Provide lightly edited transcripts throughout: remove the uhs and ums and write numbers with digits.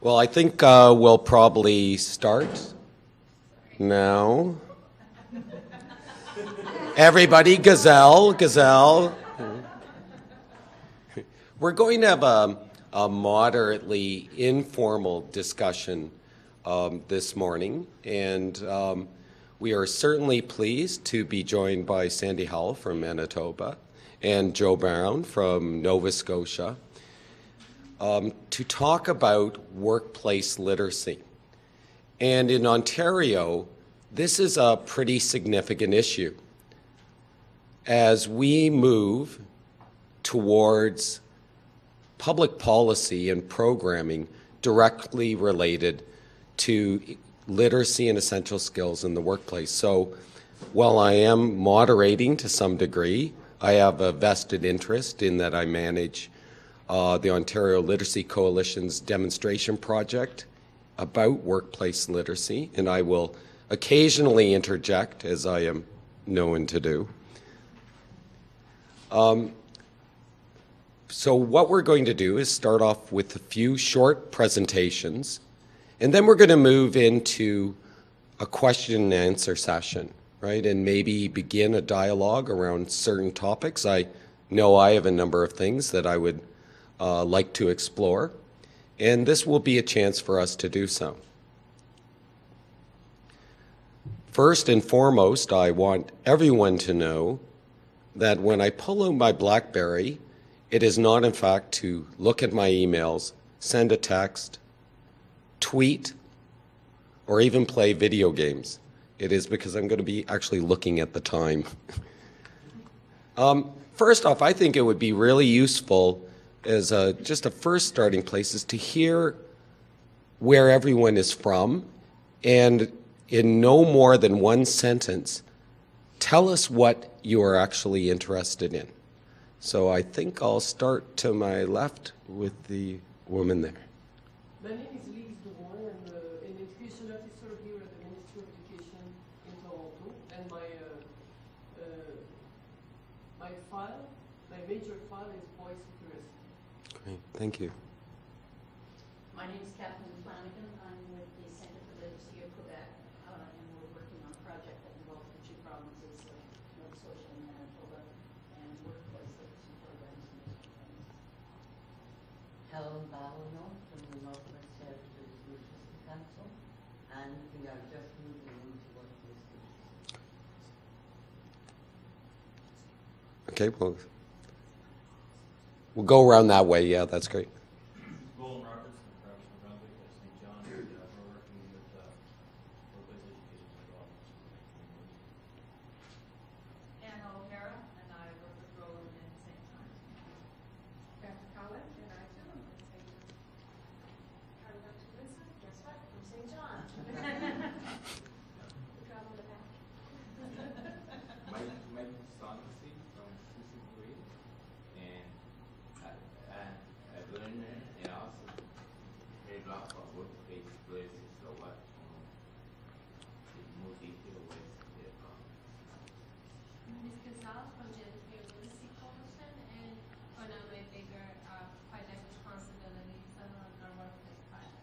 Well, I think we'll probably start now. Everybody, gazelle. We're going to have a moderately informal discussion this morning, and we are certainly pleased to be joined by Sandy Howell from Manitoba and Joe Brown from Nova Scotia to talk about workplace literacy. And in Ontario, this is a pretty significant issue. As we move towards public policy and programming directly related to literacy and essential skills in the workplace. So while I am moderating to some degree, I have a vested interest in that I manage the Ontario Literacy Coalition's demonstration project about workplace literacy, and I will occasionally interject, as I am known to do. So what we're going to do is start off with a few short presentations, and then we're going to move into a question and answer session, right? And maybe begin a dialogue around certain topics. I know I have a number of things that I would like to explore, and this will be a chance for us to do so. First and foremost, I want everyone to know that when I pull out my BlackBerry, it is not, in fact, to look at my emails, send a text, tweet, or even play video games. It is because I'm going to be actually looking at the time. First off, I think it would be really useful as just a first starting place is to hear where everyone is from, and in no more than one sentence, tell us what you are actually interested in. So I think I'll start to my left with the woman there. My name is Lise Drouin. I'm an education officer here at the Ministry of Education in Toronto, and my major file is voice literacy. Great, thank you. My name is Kathleen Flanagan. I'm with the Centre for Literacy of Quebec, and we're working on a project that involves the two provinces of Nova Scotia and Manitoba and workplace literacy programs in those two provinces. Helen Ballino from the Northwest Territories Literacy Council, and we are just moving into workplace literacy. Okay, well, we'll go around that way. Yeah, that's great. Roland Roberts from the province of Brunswick at St. John, and we're working with workplace education as well. Anna O'Hara, and I work with Roland in St. John. Beth Collins, and I too am from St. John. Caroline Wilson, guess what? From St. John. We travel the back. Mike Sonesi from CC3, and I've learned and also a lot of workplace places, so what more detailed ways to get Ms. Casal from the Literacy Coalition, and one of my bigger project responsibilities on our workplace project.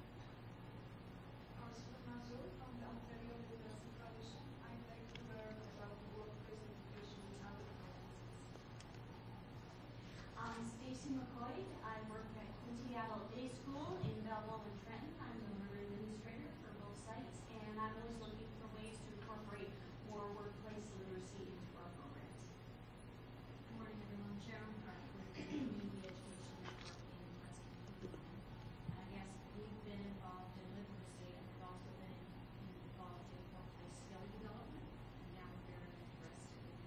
Ursula Mazur from the Ontario Literacy Coalition. I'd like to learn about workplace education in other provinces. I'm Stacey McCoy. I work at Quincy Adult Day School in Belleville and Trenton. I'm the learner administrator for both sites, and I'm always looking for ways to incorporate more workplace literacy into our programs. Good morning, everyone. Sharon Hart with the Community Education Network in Western Canada. Yes, we've been involved in literacy, and we've also been involved in workplace skill development, and now we're very interested in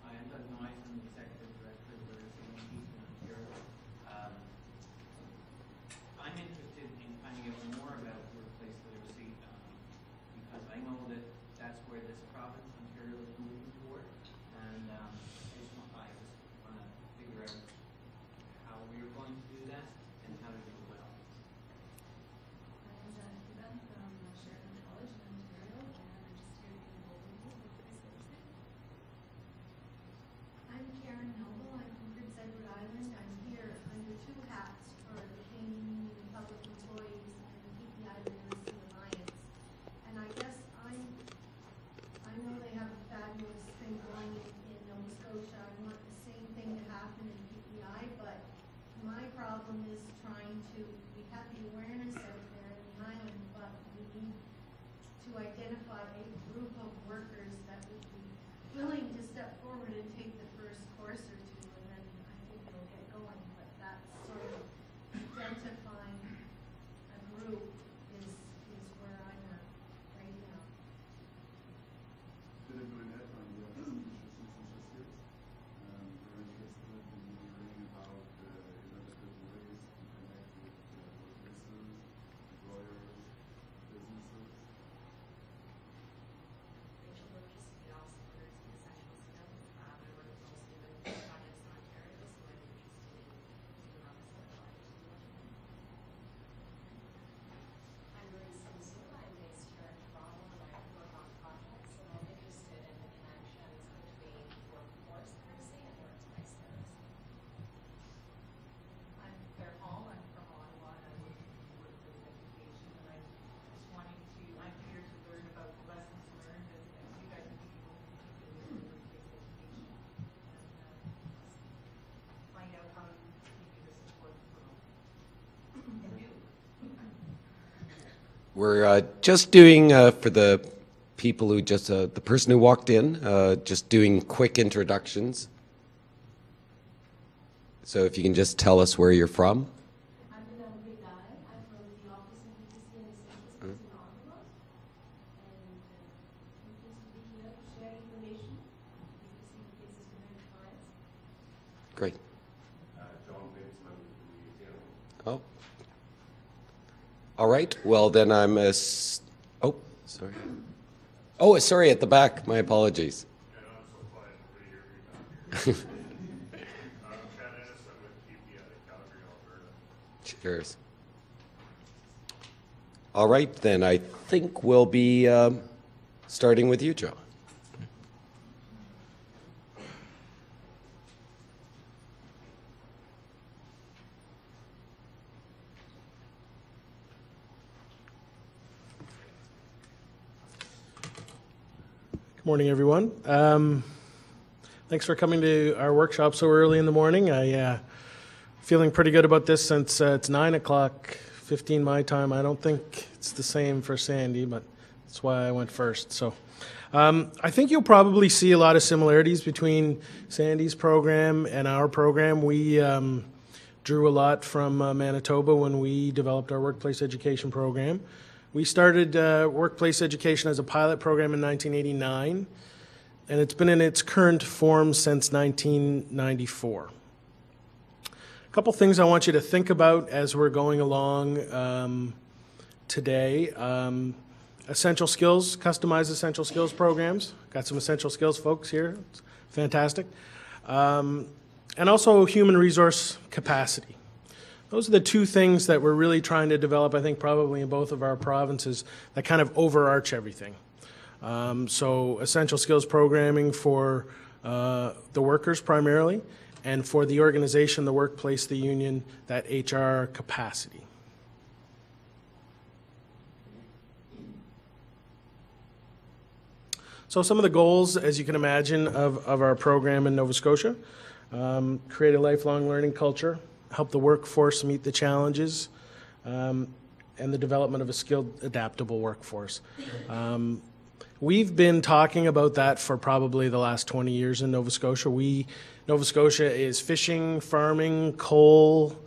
I am Doug Noyes. I'm the Executive Director of Literacy in Eastern Ontario. I'm interested in finding out more about workplace to identify a group of workers that would be willing to step forward and take the first course or two, and then I think it'll get going. But that sort of identifying a group is where I'm at right now. Philip Brunette, I'm the Office of Nutrition and Social Skills. We're interested in hearing about innovative ways to connect with workplaces, employers, businesses. Rachel Lucas, the Office of Leaders and Essential Skills. I work closely with projects in Ontario, so I'm interested in the office of I'm Marie Simpson. I'm based here in Toronto and I work on projects and I'm interested in the connections between workforce literacy and workplace literacy. I'm Claire Hall, I'm from Ottawa, and I work in workplace education, and I'm here to learn about the lessons learned, and you guys are being able to do workplace education, and find out how to maybe this is work for you. We're just doing, for the people who just, the person who walked in, just doing quick introductions. So if you can just tell us where you're from. I'm Penelope Guy. I'm from the Office of BTC and Essential Skills in Ottawa. And I'm pleased to be here to share information. BTC faces different clients. Great. John Batesman with the museum. Oh. All right. Well, then I'm oh, sorry. Oh, sorry, at the back. My apologies. And I'm so glad to be here. I'm Ken Ennis, I'm with TP out of Calgary, Alberta. Cheers. All right, then I think we'll be starting with you, Joe. Good morning, everyone. Thanks for coming to our workshop so early in the morning. I feeling pretty good about this since it's 9:15 my time. I don't think it's the same for Sandy, but that's why I went first. So I think you'll probably see a lot of similarities between Sandy's program and our program. We drew a lot from Manitoba when we developed our workplace education program. We started workplace education as a pilot program in 1989, and it's been in its current form since 1994. A couple things I want you to think about as we're going along today. Essential skills, customized essential skills programs. Got some essential skills folks here. It's fantastic. And also human resource capacity. Those are the two things that we're really trying to develop, I think, probably in both of our provinces that kind of overarch everything. So essential skills programming for the workers primarily, and for the organization, the workplace, the union, that HR capacity. So some of the goals, as you can imagine, of our program in Nova Scotia, create a lifelong learning culture, help the workforce meet the challenges, and the development of a skilled, adaptable workforce. We've been talking about that for probably the last 20 years in Nova Scotia. Nova Scotia is fishing, farming, coal.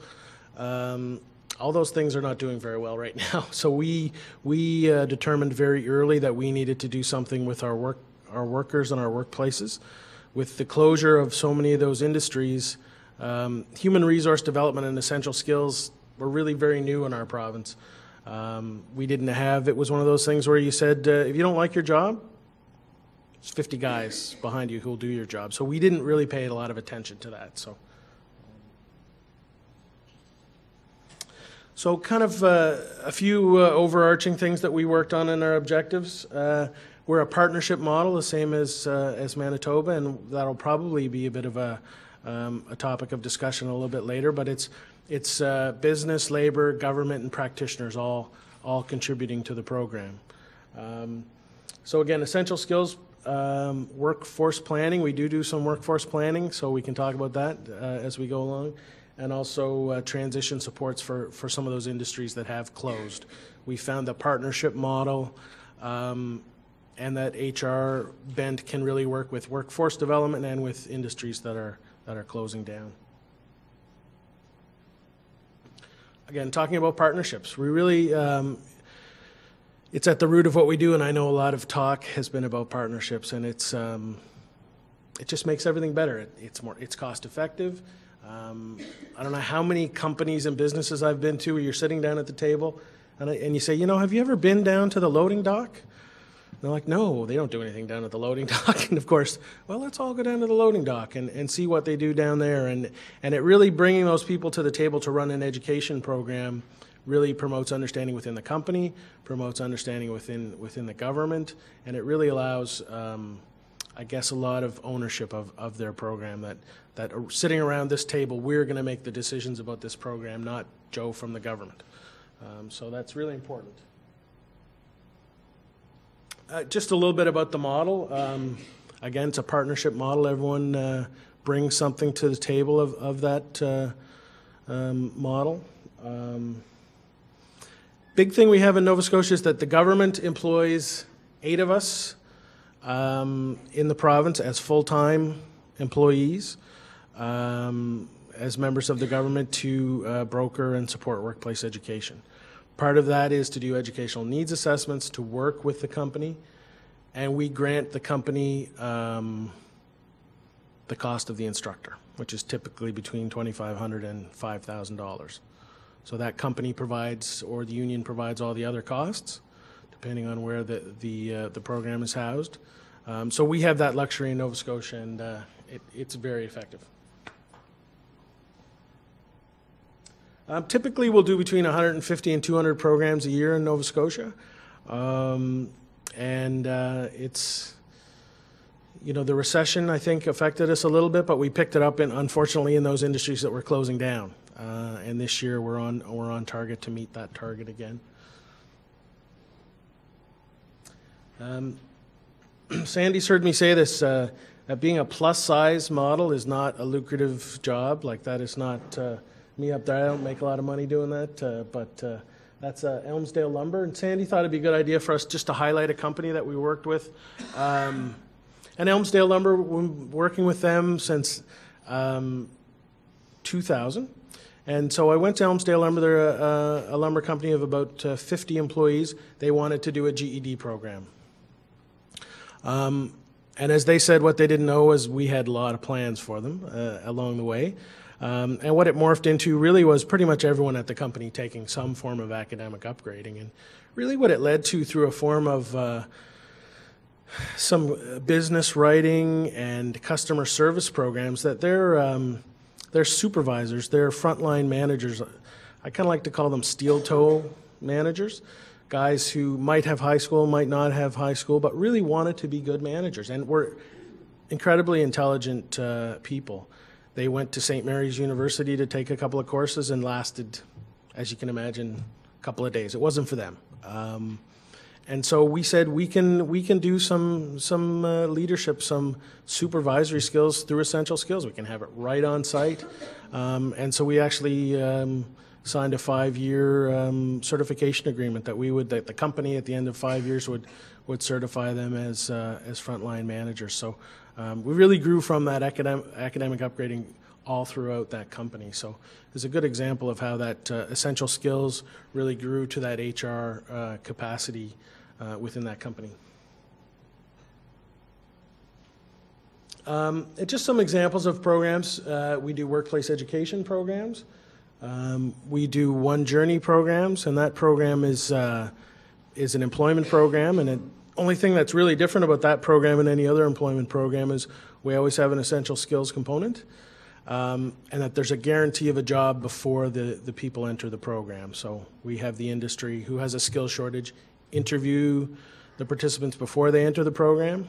All those things are not doing very well right now. So we determined very early that we needed to do something with our workers and our workplaces. With the closure of so many of those industries, human resource development and essential skills were really very new in our province. We didn't have, it was one of those things where you said, if you don't like your job, there's 50 guys behind you who will do your job. So we didn't really pay a lot of attention to that. So kind of a few overarching things that we worked on in our objectives. We're a partnership model, the same as Manitoba, and that'll probably be a bit of a topic of discussion a little bit later, but it's business, labor, government, and practitioners all contributing to the program. So again, essential skills, workforce planning. We do some workforce planning, so we can talk about that as we go along, and also transition supports for some of those industries that have closed. We found the partnership model and that HR bent can really work with workforce development and with industries that are closing down. Again, talking about partnerships, we really, it's at the root of what we do, and I know a lot of talk has been about partnerships, and it just makes everything better. It's cost effective. I don't know how many companies and businesses I've been to where you're sitting down at the table and you say, you know, have you ever been down to the loading dock? And they're like, no, they don't do anything down at the loading dock. And of course, well, let's all go down to the loading dock and see what they do down there. And it really bringing those people to the table to run an education program really promotes understanding within the company, promotes understanding within the government, and it really allows, I guess, a lot of ownership of their program, that are sitting around this table, we're going to make the decisions about this program, not Joe from the government. So that's really important. Just a little bit about the model. Again, it's a partnership model. Everyone brings something to the table of that model. Big thing we have in Nova Scotia is that the government employs 8 of us in the province as full-time employees, as members of the government to broker and support workplace education. Part of that is to do educational needs assessments, to work with the company, and we grant the company the cost of the instructor, which is typically between $2,500 and $5,000. So that company provides, or the union provides, all the other costs, depending on where the program is housed. So we have that luxury in Nova Scotia, and it's very effective. Typically, we'll do between 150 and 200 programs a year in Nova Scotia. It's, you know, the recession, I think, affected us a little bit, but we picked it up, unfortunately, in those industries that were closing down. And this year, we're on target to meet that target again. Sandy's heard me say this, that being a plus-size model is not a lucrative job. Like, that is not... me up there, I don't make a lot of money doing that, but that's Elmsdale Lumber. And Sandy thought it'd be a good idea for us just to highlight a company that we worked with. And Elmsdale Lumber, we've been working with them since 2000. And so I went to Elmsdale Lumber. They're a lumber company of about 50 employees. They wanted to do a GED program. And as they said, what they didn't know was we had a lot of plans for them along the way. And what it morphed into really was pretty much everyone at the company taking some form of academic upgrading. And really what it led to, through a form of some business writing and customer service programs, that they're supervisors, they're frontline managers. I kind of like to call them steel-toe managers, guys who might have high school, might not have high school, but really wanted to be good managers and were incredibly intelligent people. They went to St. Mary's University to take a couple of courses and lasted, as you can imagine, a couple of days. It wasn't for them. And so we said we can do some leadership, some supervisory skills through Essential Skills. We can have it right on site. And so we actually signed a 5-year certification agreement that the company at the end of 5 years would certify them as frontline managers. So we really grew from that academic upgrading all throughout that company. So it's a good example of how that Essential Skills really grew to that HR capacity within that company. Just some examples of programs. We do workplace education programs. We do One Journey programs, and that program is an employment program, and the only thing that's really different about that program and any other employment program is we always have an essential skills component, and that there's a guarantee of a job before the people enter the program. So we have the industry who has a skill shortage interview the participants before they enter the program,